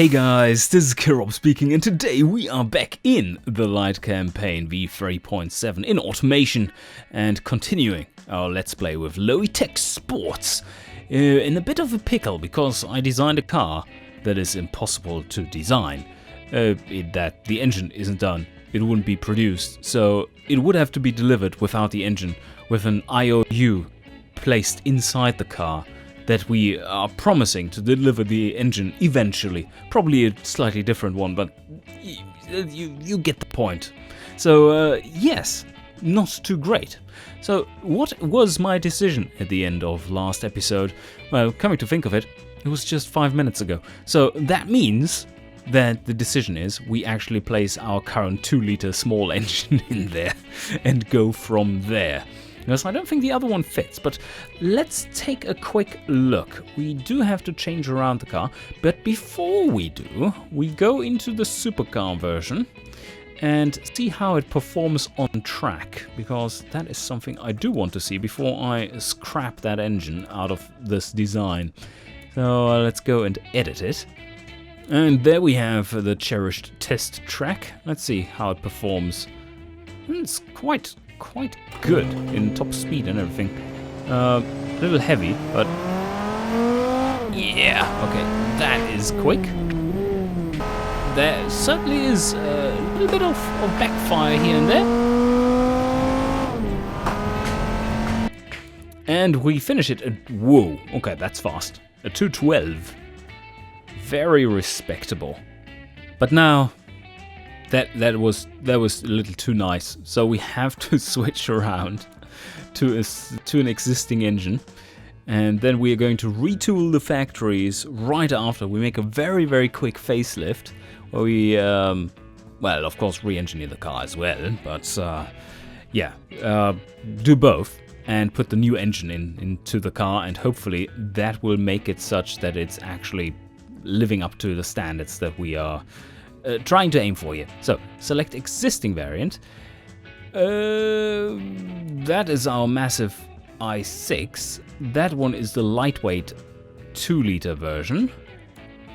Hey guys, this is Kirop speaking, and today we are back in the Lite Campaign V3.7 in Automation and continuing our Let's Play with Lowitech Sports. In a bit of a pickle because I designed a car that is impossible to design. That the engine isn't done, it wouldn't be produced, so it would have to be delivered without the engine, with an IOU placed inside the car that we are promising to deliver the engine eventually. Probably a slightly different one, but you get the point. So yes, not too great. So what was my decision at the end of last episode? Well, coming to think of it, it was just 5 minutes ago. So that means that the decision is we actually place our current 2-liter small engine in there and go from there. Because I don't think the other one fits, but let's take a quick look. We do have to change around the car, but before we do, we go into the Supercar version and see how it performs on track, because that is something I do want to see before I scrap that engine out of this design. So let's go and edit it. And there we have the cherished test track. Let's see how it performs. It's quite good in top speed and everything. A little heavy, but yeah, okay, that is quick. There certainly is a little bit of backfire here and there. And we finish it at, whoa, okay, that's fast. A 212. Very respectable. But now that was a little too nice, so we have to switch around to an existing engine, and then we are going to retool the factories right after. We make a very quick facelift where we well, of course, re-engineer the car as well, but yeah, do both and put the new engine into the car, and hopefully that will make it such that it's actually living up to the standards that we are trying to aim for here. So select existing variant. That is our massive i6. That one is the lightweight 2-liter version,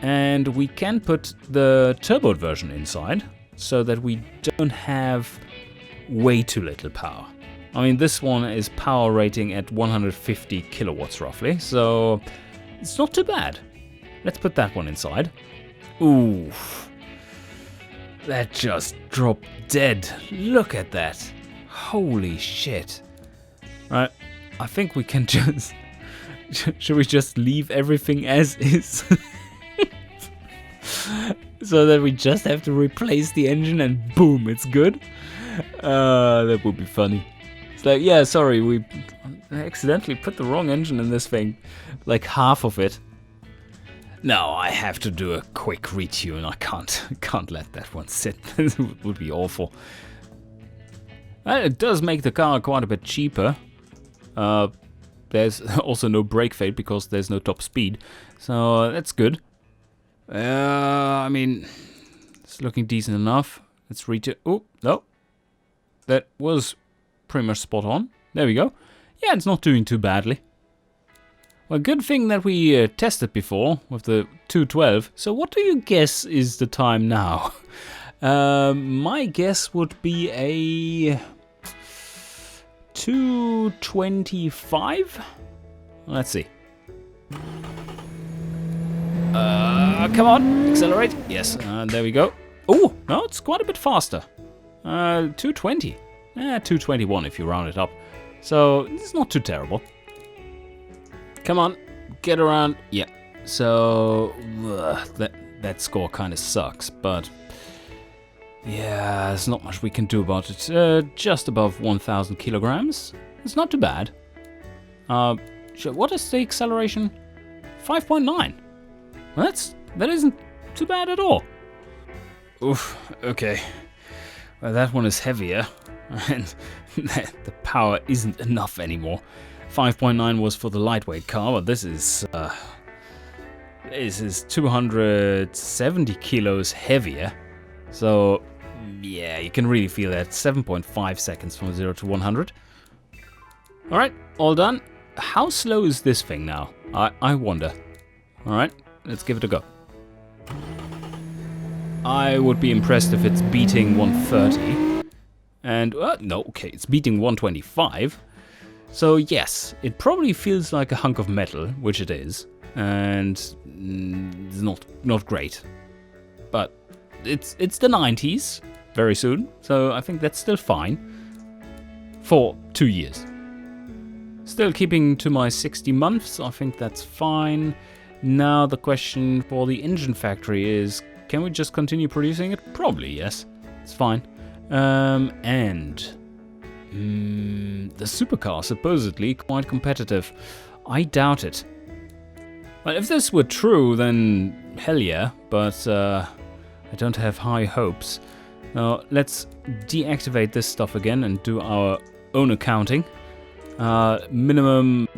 and we can put the turboed version inside so that we don't have way too little power. I mean, this one is power rating at 150 kilowatts roughly, so it's not too bad. Let's put that one inside. Ooh, that just dropped dead. Look at that. Holy shit. Right, I think we can just... Should we just leave everything as is? So that we just have to replace the engine and boom, it's good? That would be funny. It's like, yeah, sorry, we accidentally put the wrong engine in this thing. Like half of it. No, I have to do a quick retune. I can't let that one sit. This would be awful. Well, it does make the car quite a bit cheaper. There's also no brake fade because there's no top speed, so that's good. I mean, it's looking decent enough. Let's retune. Oh no, that was pretty much spot on. There we go. Yeah, it's not doing too badly. Well, good thing that we tested before with the 212. So what do you guess is the time now? My guess would be a 225? Let's see. Come on, accelerate. Yes, there we go. Oh, no, it's quite a bit faster. 220. 221 if you round it up. So it's not too terrible. Come on, get around. Yeah, so that score kind of sucks, but yeah, there's not much we can do about it. Just above 1,000 kilograms. It's not too bad. What is the acceleration? 5.9. Well, that isn't too bad at all. Oof. Okay. Well, that one is heavier, and the power isn't enough anymore. 5.9 was for the lightweight car, but this is 270 kilos heavier. So yeah, you can really feel that. 7.5 seconds from 0 to 100. All right, all done. How slow is this thing now? I wonder. All right, let's give it a go. I would be impressed if it's beating 130. And, no, okay, it's beating 125. So yes, it probably feels like a hunk of metal, which it is. And it's not great. But it's the 90s very soon, so I think that's still fine. For 2 years. Still keeping to my 60 months, I think that's fine. Now the question for the engine factory is, can we just continue producing it? Probably, yes. It's fine. The Supercar, supposedly quite competitive. I doubt it. Well, if this were true, then hell yeah, but I don't have high hopes. Now, let's deactivate this stuff again and do our own accounting. Minimum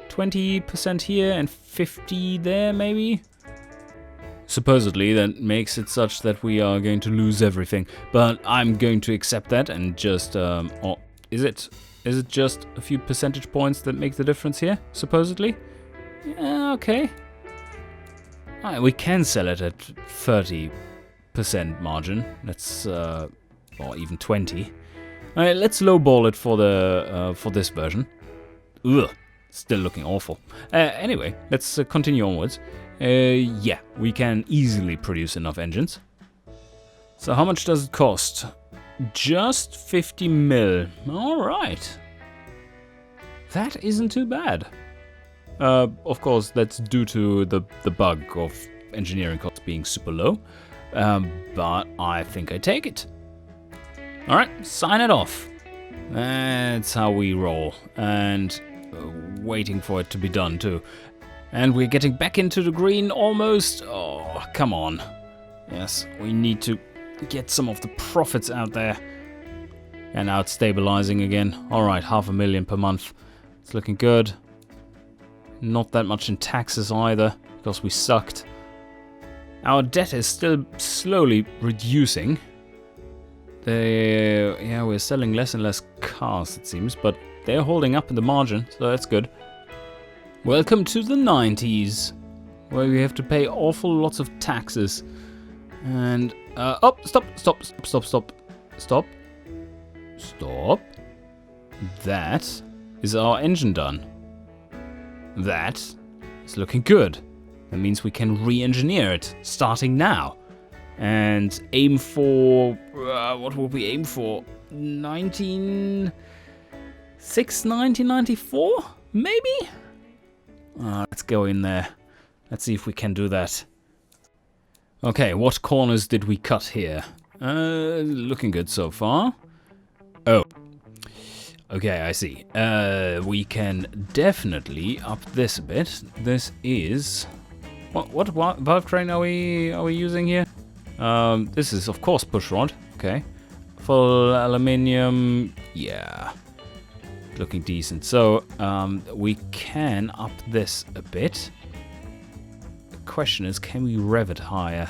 20% here and 50 there, maybe? Supposedly, that makes it such that we are going to lose everything. But I'm going to accept that and just... or is it just a few percentage points that make the difference here, supposedly? Yeah, okay. Alright, we can sell it at 30% margin. That's... or even 20. Alright, let's lowball it for this version. Ugh, still looking awful. Anyway, let's continue onwards. Yeah, we can easily produce enough engines. So how much does it cost? Just 50 mil. Alright. That isn't too bad. Of course, that's due to the bug of engineering costs being super low. But I think I take it. Alright, sign it off. That's how we roll. And waiting for it to be done too. And we're getting back into the green almost. Oh, come on. Yes, we need to get some of the profits out there. And now it's stabilizing again. Alright, 500,000 per month. It's looking good. Not that much in taxes either, because we sucked. Our debt is still slowly reducing. Yeah, we're selling less and less cars, it seems, but they're holding up in the margin, so that's good. Welcome to the 90s, where we have to pay awful lots of taxes. And, oh, stop. That is our engine done. That is looking good. That means we can re-engineer it, starting now. And aim for, what will we aim for? 1994, maybe? Let's go in there. Let's see if we can do that. Okay, what corners did we cut here? Looking good so far. Oh. Okay, I see. We can definitely up this a bit. This is... What valve train are we using here? This is, of course, pushrod. Okay. Full aluminium. Yeah. Looking decent. So, we can up this a bit. The question is, can we rev it higher?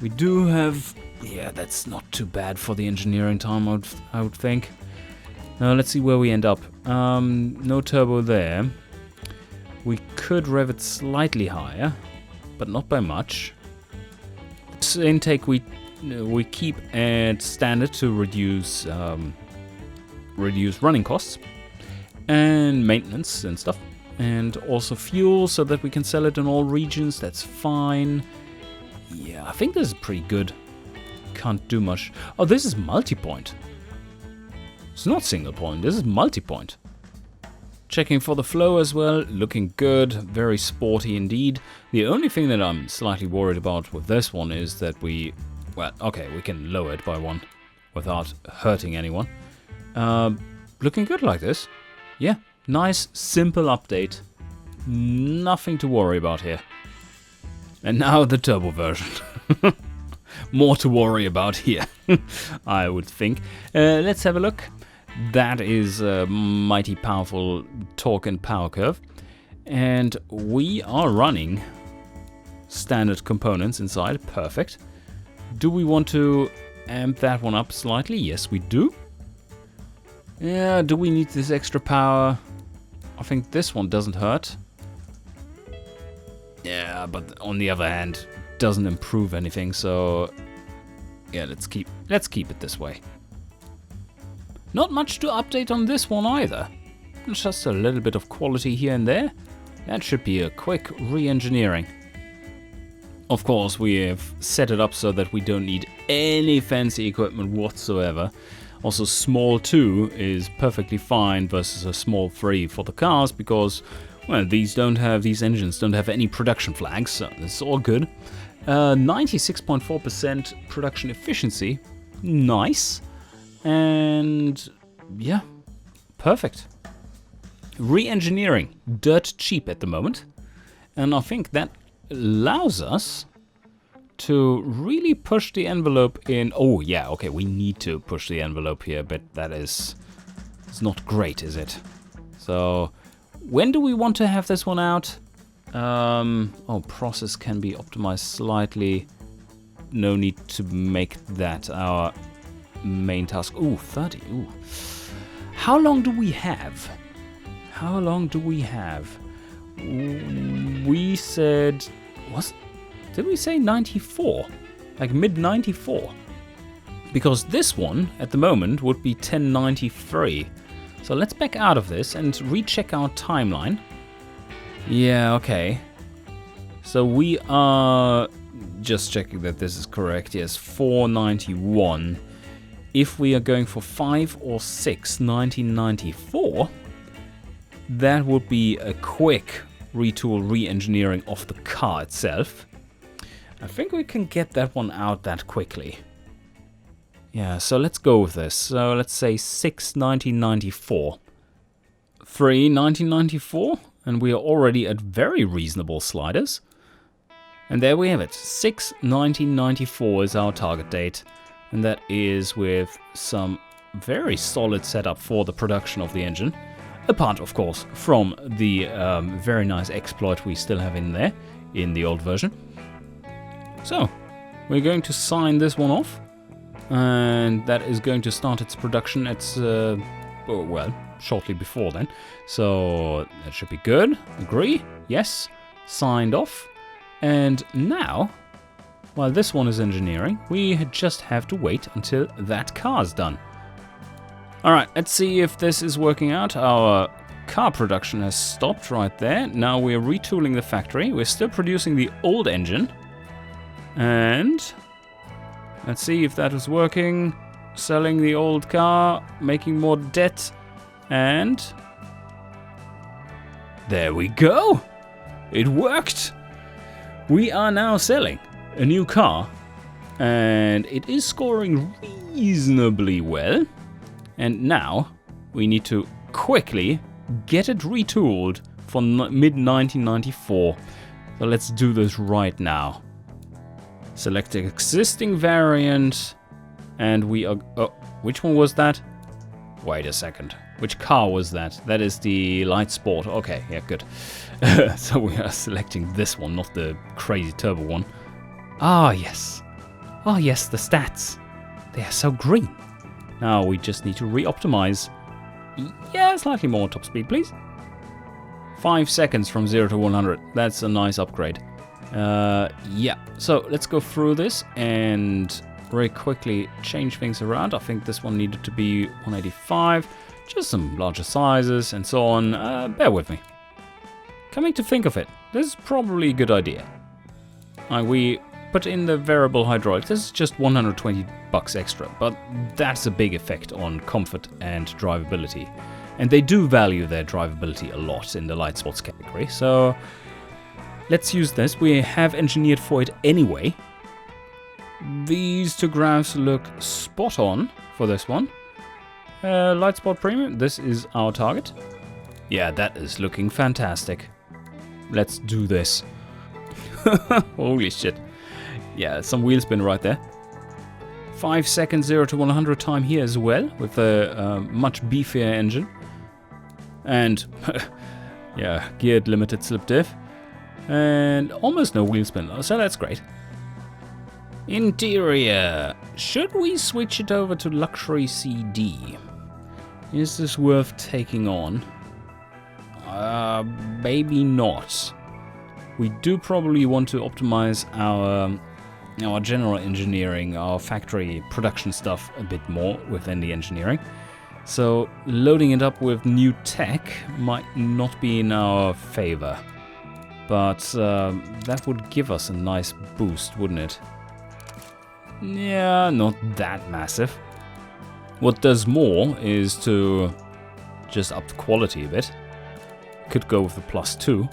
We do have... Yeah, that's not too bad for the engineering time, I would think. Now, let's see where we end up. No turbo there. We could rev it slightly higher, but not by much. This intake we keep at standard to reduce running costs and maintenance and stuff, and also fuel so that we can sell it in all regions. That's fine. Yeah, I think this is pretty good. Can't do much. Oh, this is multi-point. It's not single point, this is multi-point. Checking for the flow as well, looking good, very sporty indeed. The only thing that I'm slightly worried about with this one is that we can lower it by one without hurting anyone. Looking good like this. Yeah, nice, simple update. Nothing to worry about here. And now the turbo version. More to worry about here, I would think. Let's have a look. That is a mighty powerful torque and power curve. And we are running standard components inside. Perfect. Do we want to amp that one up slightly? Yes, we do. Yeah, do we need this extra power? I think this one doesn't hurt. Yeah, but on the other hand, doesn't improve anything, so yeah, let's keep it this way. Not much to update on this one either. Just a little bit of quality here and there. That should be a quick re-engineering. Of course, we have set it up so that we don't need any fancy equipment whatsoever. Also, small 2 is perfectly fine versus a small 3 for the cars because, well, these engines don't have any production flags, so it's all good. 96.4% production efficiency, nice, and yeah, perfect. Re-engineering, dirt cheap at the moment, and I think that allows us to really push the envelope in. Oh yeah, okay, we need to push the envelope here, but it's not great, is it? So when do we want to have this one out? Oh, process can be optimized slightly. No need to make that our main task. Ooh, 30. Ooh. How long do we have? How long do we have? We said, did we say 94? Like mid 94? Because this one at the moment would be 1093. So let's back out of this and recheck our timeline. Yeah, okay. So we are just checking that this is correct. Yes, 491. If we are going for 5 or 6, 1994, that would be a quick retool re-engineering of the car itself. I think we can get that one out that quickly. Yeah, so let's go with this. So let's say 6, 1994. 3, 1994. And we are already at very reasonable sliders. And there we have it. 6, 1994 is our target date. And that is with some very solid setup for the production of the engine. Apart, of course, from the very nice exploit we still have in there, in the old version. So, we're going to sign this one off. And that is going to start its production at, well, shortly before then. So, that should be good. Agree? Yes. Signed off. And now, while this one is engineering, we just have to wait until that car's done. Alright, let's see if this is working out. Our car production has stopped right there. Now we're retooling the factory. We're still producing the old engine. And let's see if that is working. Selling the old car, making more debt, and there we go. It worked. We are now selling a new car, and it is scoring reasonably well. And now we need to quickly get it retooled for mid-1994. So let's do this right now. Select the existing variant, and we are... Oh, which one was that? Wait a second. Which car was that? That is the Light Sport. Okay, yeah, good. So we are selecting this one, not the crazy turbo one. Ah, yes. Oh, yes, the stats. They are so green. Now we just need to re-optimize. Yeah, slightly more top speed, please. 5 seconds from 0 to 100. That's a nice upgrade. Yeah, so let's go through this and very quickly change things around. I think this one needed to be 185. Just some larger sizes and so on. Bear with me. Coming to think of it, this is probably a good idea. We put in the variable hydraulic. This is just 120 bucks extra, but that's a big effect on comfort and drivability. And they do value their drivability a lot in the light sports category, so let's use this. We have engineered for it anyway. These two graphs look spot on for this one. Light Sport Premium, this is our target. Yeah, that is looking fantastic. Let's do this. Holy shit. Yeah, some wheel spin right there. 5 seconds 0 to 100 time here as well, with a much beefier engine. And, yeah, geared limited slip diff. And almost no wheel spin, so that's great. Interior. Should we switch it over to luxury CD? Is this worth taking on? Maybe not. We do probably want to optimize our general engineering, our factory production stuff a bit more within the engineering. So loading it up with new tech might not be in our favor. But that would give us a nice boost, wouldn't it? Yeah, not that massive. What does more is to just up the quality a bit. Could go with the +2.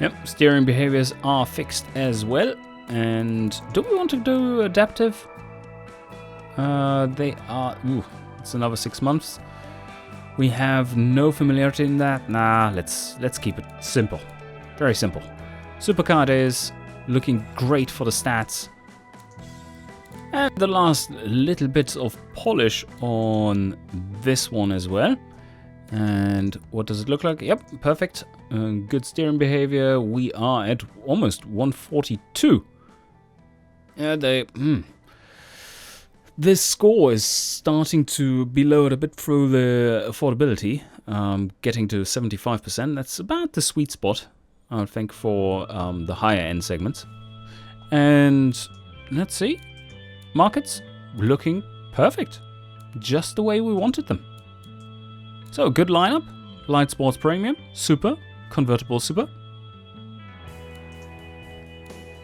Yep, steering behaviors are fixed as well. And do we want to do adaptive? They are... Ooh, it's another 6 months. We have no familiarity in that. Nah, let's keep it simple. Very simple. Supercar it is. Looking great for the stats. And the last little bit of polish on this one as well. And what does it look like? Yep, perfect. Good steering behavior. We are at almost 142. This score is starting to be lowered a bit through the affordability. Getting to 75%. That's about the sweet spot, I would think, for the higher end segments. And let's see. Markets looking perfect. Just the way we wanted them. So, good lineup. Light Sports Premium, Super, Convertible Super.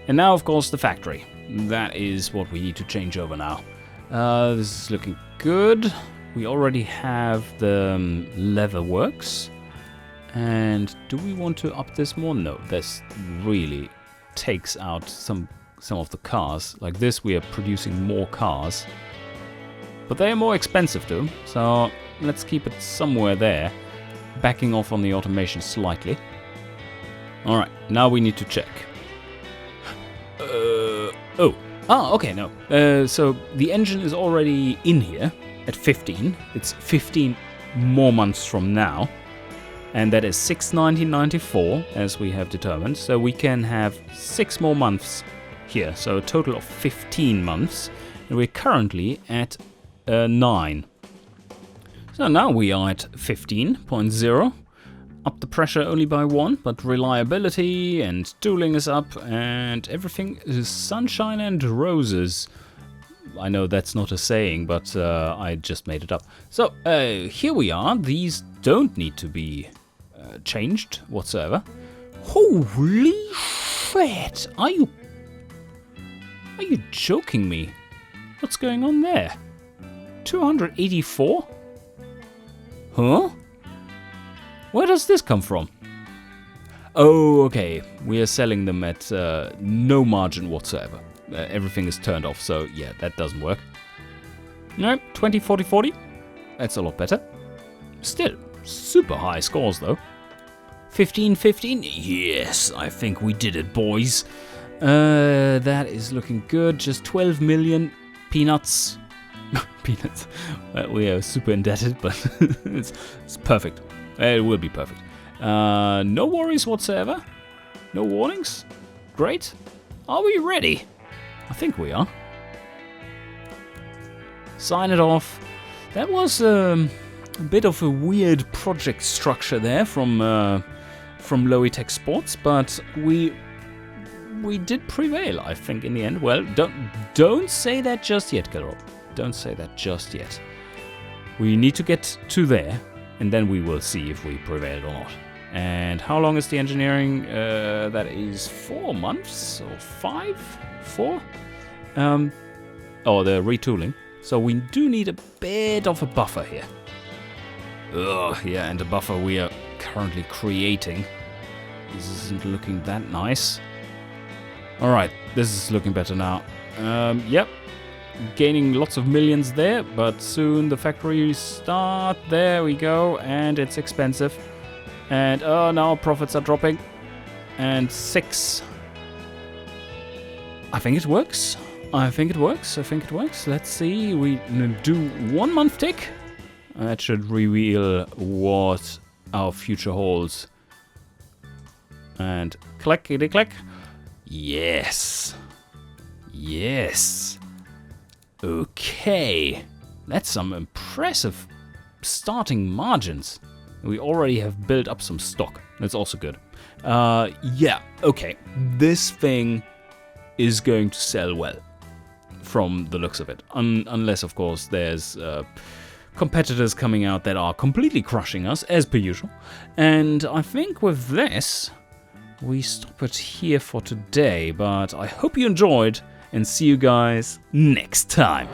And now, of course, the factory. That is what we need to change over now. This is looking good. We already have the leather works. And do we want to up this more? No, this really takes out some of the cars. Like this, we are producing more cars. But they are more expensive too, so let's keep it somewhere there. Backing off on the automation slightly. Alright, now we need to check. Okay, no. So the engine is already in here at 15. It's 15 more months from now. And that is 6/19/94, as we have determined. So we can have 6 more months here. So a total of 15 months. And we're currently at 9. So now we are at 15.0. Up the pressure only by 1, but reliability and tooling is up, and everything is sunshine and roses. I know that's not a saying, but I just made it up. So here we are. These don't need to be changed whatsoever. Holy shit! Are you joking me? What's going on there? 284? Huh? Where does this come from? Oh, okay. We are selling them at no margin whatsoever. Everything is turned off, so yeah, that doesn't work. Nope, 20, 40, 40. That's a lot better. Still, super high scores though. 15, 15. Yes, I think we did it, boys. That is looking good. Just 12 million peanuts. Peanuts. We are super indebted, but it's perfect. It will be perfect. No worries whatsoever. No warnings. Great. Are we ready? I think we are. Sign it off. That was a bit of a weird project structure there from Lowitech Sports, but we did prevail, I think, in the end. Well, don't say that just yet, Carol. Don't say that just yet. We need to get to there, and then we will see if we prevailed or not. And how long is the engineering? That is 4 months or 5? 4? The retooling. So we do need a bit of a buffer here. Yeah, and the buffer we are currently creating. This isn't looking that nice. Alright, this is looking better now. Yep. Gaining lots of millions there, but soon the factory start. There we go, and it's expensive. And now profits are dropping. And 6. I think it works. I think it works. Let's see. We do 1 month tick. That should reveal what our future holds. And clickety-click. Yes. Yes. Okay. That's some impressive starting margins. We already have built up some stock. That's also good. Yeah, okay. This thing is going to sell well, from the looks of it. Unless, of course, there's competitors coming out that are completely crushing us, as per usual. And I think with this, we stop it here for today. But I hope you enjoyed, and see you guys next time.